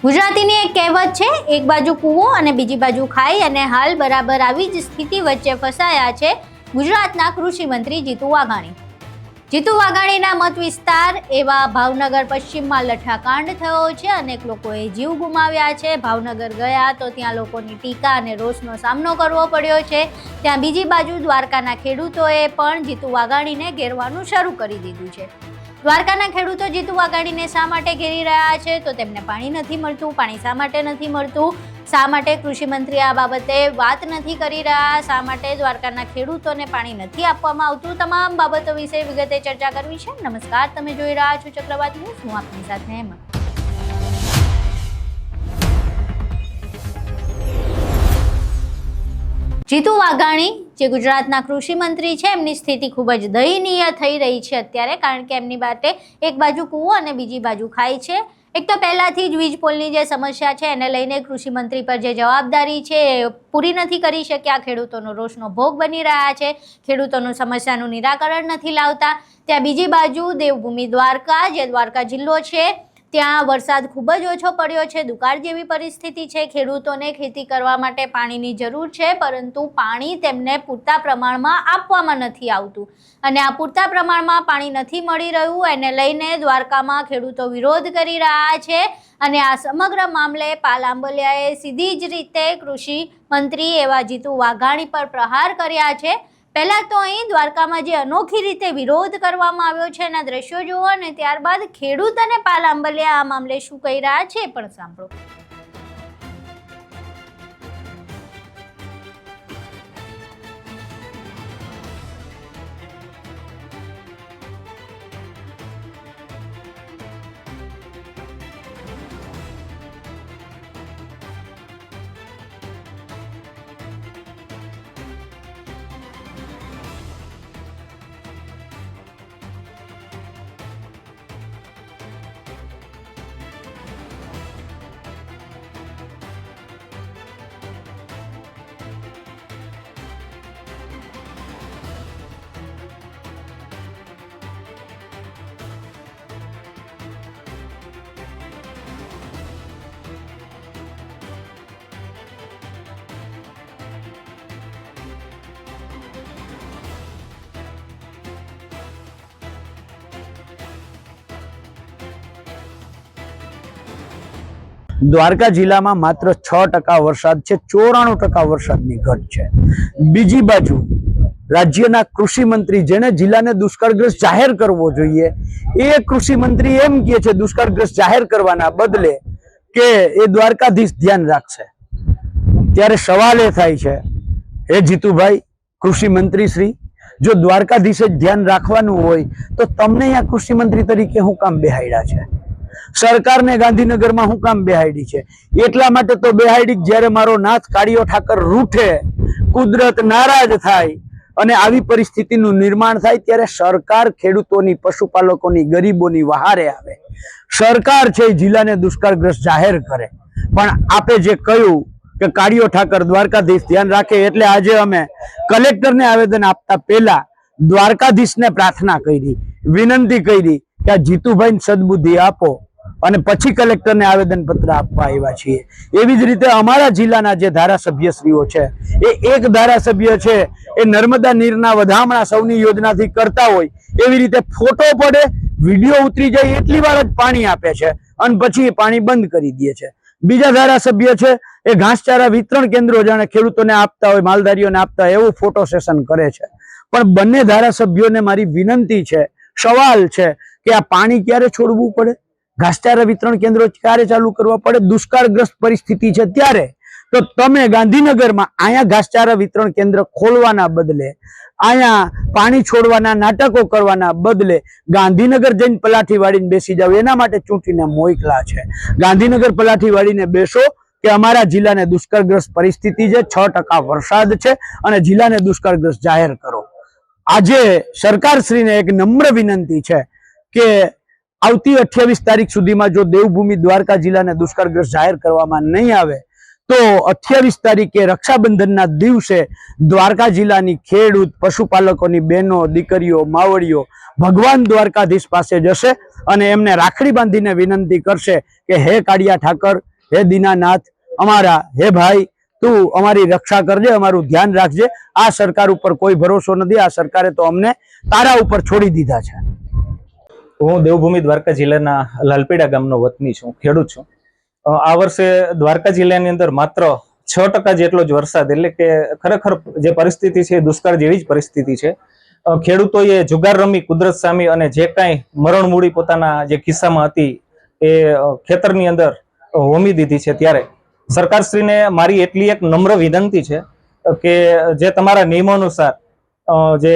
ગુજરાતીની એક કહેવત છે, એક બાજુ કૂવો અને બીજી બાજુ ખાઈ, અને હાલ બરાબર આવી જ સ્થિતિ વચ્ચે ફસાયા છે ગુજરાતના કૃષિ મંત્રી જીતુ વાઘાણી. જીતુ વાઘાણીના મત વિસ્તાર એવા ભાવનગર પશ્ચિમમાં લઠ્ઠાકાંડ થયો છે. અનેક લોકોએ જીવ ગુમાવ્યા છે. ભાવનગર ગયા તો ત્યાં લોકોની ટીકા અને રોષનો સામનો કરવો પડ્યો છે. ત્યાં બીજી બાજુ દ્વારકાના ખેડૂતોએ પણ જીતુ વાઘાણીને ઘેરવાનું શરૂ કરી દીધું છે. દ્વારકાના ખેડૂતો જીતુ વાઘાણીને શા માટે ઘેરી રહ્યા છે? તો તેમને પાણી નથી મળતું. પાણી શા માટે નથી મળતું? શા માટે કૃષિ મંત્રી આ બાબતે વાત નથી કરી રહ્યા? શા માટે દ્વારકાના ખેડૂતોને પાણી નથી આપવામાં આવતું? તમામ બાબતો વિશે વિગતે ચર્ચા કરવી છે. નમસ્કાર, તમે જોઈ રહ્યા છો ચક્રવાત ન્યૂઝ. હું આપની સાથે હેમા. જીતુ વાઘાણી જે ગુજરાતના કૃષિ મંત્રી છે, એમની સ્થિતિ ખૂબ જ દયનીય થઈ રહી છે અત્યારે, કારણ કે એમની માટે એક બાજુ કૂવો અને બીજી બાજુ ખાઈ છે. એક તો પહેલાથી જ વીજ પોલની જે સમસ્યા છે એને લઈને કૃષિ મંત્રી પર જે જવાબદારી છે એ પૂરી નથી કરી શક્યા. ખેડૂતોનો રોષનો ભોગ બની રહ્યા છે. ખેડૂતોનું સમસ્યાનું નિરાકરણ નથી લાવતા. ત્યાં બીજી બાજુ દેવભૂમિ દ્વારકા, જે દ્વારકા જિલ્લો છે, ત્યાં વરસાદ ખૂબ જ ઓછો પડ્યો છે. દુકાળ જેવી પરિસ્થિતિ છે. ખેડૂતોને ખેતી કરવા માટે પાણીની જરૂર છે, પરંતુ પાણી તેમને પૂરતા પ્રમાણમાં આપવામાં નથી આવતું. અને આ પૂરતા પ્રમાણમાં પાણી નથી મળી રહ્યું, એને લઈને દ્વારકામાં ખેડૂતો વિરોધ કરી રહ્યા છે. અને આ સમગ્ર મામલે પાલ આંબલિયાએ સીધી જ રીતે કૃષિ મંત્રી એવા જીતુ વાઘાણી પર પ્રહાર કર્યા છે. પહેલા તો અહીં દ્વારકામાં જે અનોખી રીતે વિરોધ કરવામાં આવ્યો છે એના દ્રશ્યો જુઓ, અને ત્યારબાદ ખેડૂત અને પાલ આંબલિયા આ મામલે શું કહી રહ્યા છે પણ સાંભળો. દ્વારકા જિલ્લામાં માત્ર 6% વરસાદ છે. 94% વરસાદની ઘટ છે. બીજી બાજુ રાજ્યના કૃષિ મંત્રી, જેને જિલ્લાને દુષ્કાળગ્રસ્ત જાહેર કરવો જોઈએ, એ કૃષિ મંત્રી એમ કહે છે દુષ્કાળગ્રસ્ત જાહેર કરવાના બદલે કે એ દ્વારકાધીશ ધ્યાન રાખશે. ત્યારે સવાલ એ થાય છે, હે જીતુભાઈ કૃષિ મંત્રી શ્રી, જો દ્વારકાધીશે જ ધ્યાન રાખવાનું હોય તો તમને અહીંયા કૃષિ મંત્રી તરીકે શું કામ બેહાડ્યા છે? સરકારને ગાંધીનગરમાં હું કામ બેહાડી છે? એટલા માટે તો બેહાડી જ્યારે મારો નાથ કાળિયો ઠાકર રૂઠે, કુદરત નારાજ થાય અને આવી પરિસ્થિતિનું નિર્માણ થાય, ત્યારે સરકાર ખેડૂતોની, પશુપાલકોની, ગરીબોની વહારે આવે. સરકાર છે એ જિલ્લાને દુષ્કાળગ્રસ્ત જાહેર કરે. પણ આપે જે કહ્યું કે કાળિયો ઠાકર દ્વારકાધીશ ધ્યાન રાખે, એટલે આજે અમે કલેક્ટરને આવેદન આપતા પહેલા દ્વારકાધીશને પ્રાર્થના કરી, વિનંતી કરી કે આ જીતુભાઈને સદબુદ્ધિ આપો, અને પછી કલેક્ટરને આવેદન પત્ર આપવા આવ્યા છીએ. એવી જ રીતે અમારા જિલ્લાના જે ધારાસભ્યશ્રીઓ છે, એ એક ધારાસભ્ય છે એ નર્મદા નીરના વધામણા સૌની યોજનાથી કરતા હોય એવી રીતે ફોટો પડે, વિડીયો ઉતરી જાય એટલી વાર જ પાણી આપે છે અને પછી એ પાણી બંધ કરી દે છે. બીજા ધારાસભ્ય છે એ ઘાસચારા વિતરણ કેન્દ્રો જાણે ખેડૂતોને આપતા હોય, માલધારીઓને આપતા હોય એવું ફોટો સેશન કરે છે. પણ બંને ધારાસભ્યોને મારી વિનંતી છે, સવાલ છે કે આ પાણી ક્યારે છોડવું પડે, ઘાસચારા વિતરણ કેન્દ્રો ક્યારે ચાલુ કરવા પડે? દુષ્કાળગ્રસ્ત પરિસ્થિતિ છે ત્યારે. તો તમે ગાંધીનગરમાં અહીંયા ઘાસચારા વિતરણ કેન્દ્ર ખોલવાના બદલે, અહીંયા પાણી છોડવાના નાટકો કરવાના બદલે ગાંધીનગર જઈને પલાઠી વાળીને બેસી જાવ. એના માટે ચૂંટીને મોકલા છે. ગાંધીનગર પલાઠી વાળીને બેસો કે અમારા જિલ્લાને દુષ્કાળગ્રસ્ત પરિસ્થિતિ છે, 6% વરસાદ છે અને જિલ્લાને દુષ્કાળગ્રસ્ત જાહેર કરો. આજે સરકારશ્રીને એક નમ્ર વિનંતી છે કે આવતી 28 તારીખ સુધીમાં જો દેવભૂમિ દ્વારકા જિલ્લાને દુષ્કાળગ્રસ્ત જાહેર કરવામાં નહીં આવે તો 28 તારીખે રક્ષાબંધનના દિવસે દ્વારકા જિલ્લાની ખેડૂત, પશુપાલકોની બહેનો, દીકરીઓ, માવડીઓ ભગવાન દ્વારકાધીશ પાસે જશે અને એમને રાખડી બાંધીને વિનંતી કરશે કે હે કાળિયા ઠાકર, હે દીનાનાથ અમારા, હે ભાઈ તું અમારી રક્ષા કરજે, અમારું ધ્યાન રાખજે, આ સરકાર ઉપર કોઈ ભરોસો નથી, આ સરકારે તો અમને તારા ઉપર છોડી દીધા છે. હું દેવભૂમિ દ્વારકા જિલ્લાના લાલપીડા ગામનો વતની છું, ખેડૂત છું. આ વર્ષે દ્વારકા જિલ્લાની અંદર માત્ર 6% જેટલો જ વરસાદ, એટલે કે ખરેખર જે પરિસ્થિતિ છે એ દુષ્કાળ જેવી જ પરિસ્થિતિ છે. ખેડૂતોએ જુગાર રમી કુદરત સામે અને જે કાંઈ મરણ મૂડી પોતાના જે ખિસ્સામાં હતી એ ખેતરની અંદર હોમી દીધી છે. ત્યારે સરકારશ્રીને મારી એટલી એક નમ્ર વિનંતી છે કે જે તમારા નિયમો અનુસાર જે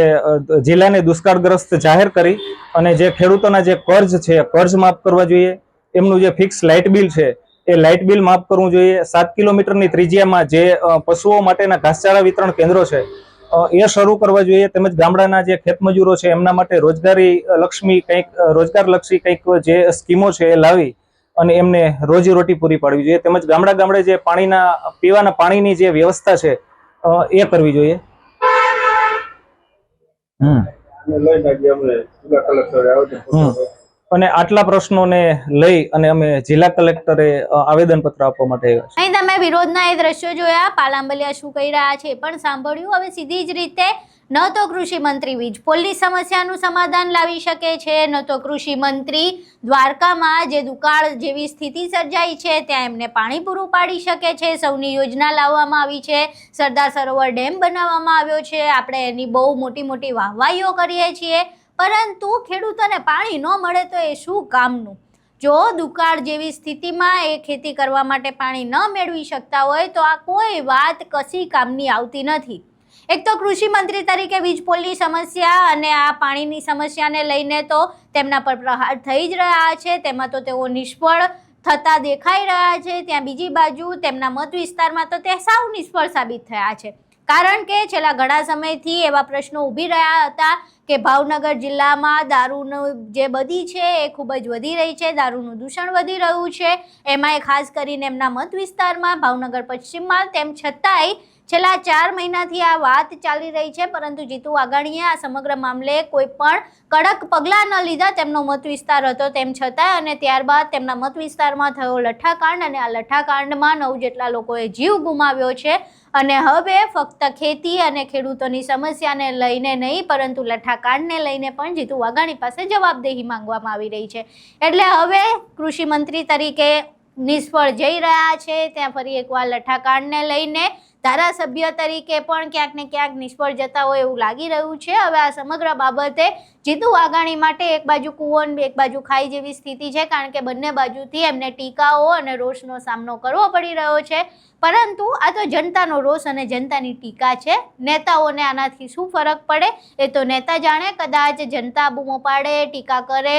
જિલ્લાને દુષ્કાળગ્રસ્ત જાહેર કરી અને જે ખેડૂતોના જે કર્જ છે કર્જ માફ કરવા જોઈએ, એમનું જે ફિક્સ લાઇટ બિલ છે એ લાઇટ બિલ માફ કરવું જોઈએ. 7 કિલોમીટરની ત્રિજ્યામાં જે પશુઓ માટેના ઘાસચારા વિતરણ કેન્દ્રો છે એ શરૂ કરવા જોઈએ. તેમજ ગામડાના જે ખેતમજૂરો છે એમના માટે રોજગારી લક્ષ્મી કંઈક રોજગારલક્ષી કંઈક જે સ્કીમો છે એ લાવી અને એમને રોજીરોટી પૂરી પાડવી જોઈએ. તેમજ ગામડે જે પીવાના પાણીની જે વ્યવસ્થા છે એ કરવી જોઈએ. અને આટલા પ્રશ્નોને લઈ અને અમે જિલ્લા કલેક્ટરે આવેદનપત્ર આપવા માટે આવ્યા છીએ. અહીં તમે વિરોધના એ દ્રશ્યો જોયા, પાલાંબલિયા શું કહી રહ્યા છે એ પણ સાંભળ્યું. હવે સીધી જ રીતે ન તો કૃષિ મંત્રી વીજ પોલની સમસ્યાનું સમાધાન લાવી શકે છે, ન તો કૃષિ મંત્રી દ્વારકામાં જે દુકાળ જેવી સ્થિતિ સર્જાઈ છે ત્યાં એમને પાણી પૂરું પાડી શકે છે. સૌની યોજના લાવવામાં આવી છે, સરદાર સરોવર ડેમ બનાવવામાં આવ્યો છે, આપણે એની બહુ મોટી વાહવાહીઓ કરીએ છીએ, પરંતુ ખેડૂતોને પાણી ન મળે તો એ શું કામનું? જો દુકાળ જેવી સ્થિતિમાં એ ખેતી કરવા માટે પાણી ન મેળવી શકતા હોય તો આ કોઈ વાત કશી કામની આવતી નથી. એક તો કૃષિ મંત્રી તરીકે વીજ પોલની સમસ્યા અને આ પાણીની સમસ્યાને લઈને તો તેમના પર પ્રહાર થઈ જ રહ્યા છે, તેમાં તો તેઓ નિષ્ફળ થતા દેખાઈ રહ્યા છે. ત્યાં બીજી બાજુ તેમના મત વિસ્તારમાં તો તે સાવ નિષ્ફળ સાબિત થયા છે, કારણ કે છેલ્લા ઘણા સમયથી એવા પ્રશ્નો ઊભી રહ્યા હતા કે ભાવનગર જિલ્લામાં દારૂનું જે બધી છે એ ખૂબ જ વધી રહી છે, દારૂનું દૂષણ વધી રહ્યું છે, એમાંય ખાસ કરીને એમના મત વિસ્તારમાં ભાવનગર પશ્ચિમમાં. તેમ છતાંય છેલ્લા 4 મહિનાથી આ વાત ચાલી રહી છે, પરંતુ જીતુ વાઘાણીએ આ સમગ્ર મામલે કોઈ પણ કડક પગલાં ન લીધા. તેમનો મત વિસ્તાર હતો તેમ છતાં, અને ત્યારબાદ તેમના મત વિસ્તારમાં થયો લઠ્ઠાકાંડ, અને આ લઠ્ઠાકાંડમાં 9 જેટલા લોકોએ જીવ ગુમાવ્યો છે. અને હવે ફક્ત ખેતી અને ખેડૂતોની સમસ્યાને લઈને નહીં, પરંતુ લઠ્ઠાકાંડને લઈને પણ જીતુ વાઘાણી પાસે જવાબદેહી માંગવામાં આવી રહી છે. એટલે હવે કૃષિ મંત્રી તરીકે નિષ્ફળ જઈ રહ્યા છે, ત્યાં ફરી એકવાર લઠ્ઠાકાંડને લઈને ધારાસભ્ય તરીકે પણ ક્યાંક ને ક્યાંક નિષ્ફળ જતા હોય એવું લાગી રહ્યું છે. હવે આ સમગ્ર બાબતે જીતુ વાઘાણી માટે એક બાજુ કૂવો અને એક બાજુ ખાઈ જેવી સ્થિતિ છે, કારણ કે બંને બાજુથી એમને ટીકાઓ અને રોષનો સામનો કરવો પડી રહ્યો છે. પરંતુ આ તો જનતાનો રોષ અને જનતાની ટીકા છે. નેતાઓને આનાથી શું ફરક પડે એ તો નેતા જાણે. કદાચ જનતા બૂમો પાડે, ટીકા કરે,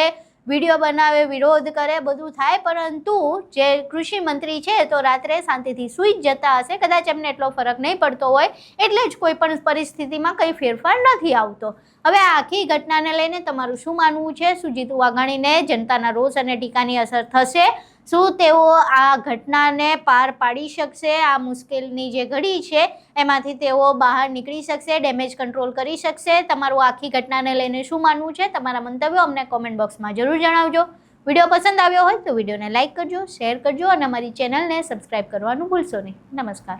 વિડીયો બનાવે, વિરોધ કરે, બધું થાય, પરંતુ જે કૃષિ મંત્રી છે તો રાત્રે શાંતિથી સૂઈ જ જતા હશે. કદાચ એમને એટલો ફરક નહીં પડતો હોય, એટલે જ કોઈ પણ પરિસ્થિતિમાં કંઈ ફેરફાર નથી આવતો. હવે આ આખી ઘટનાને લઈને તમારું શું માનવું છે? શું જીતુ વાઘાણીને જનતાના રોષ અને ટીકાની અસર થશે? શું તેઓ આ ઘટનાને પાર પાડી શકશે? આ મુશ્કેલની જે ઘડી છે એમાંથી તેઓ બહાર નીકળી શકશે, ડેમેજ કંટ્રોલ કરી શકશે? તમારું આખી ઘટનાને લઈને શું માનવું છે? તમારા મંતવ્યો અમને કોમેન્ટ બોક્સમાં જરૂર જણાવજો. વિડીયો પસંદ આવ્યો હોય તો વિડીયોને લાઇક કરજો, શેર કરજો અને અમારી ચેનલને સબસ્ક્રાઈબ કરવાનું ભૂલશો નહીં. નમસ્કાર.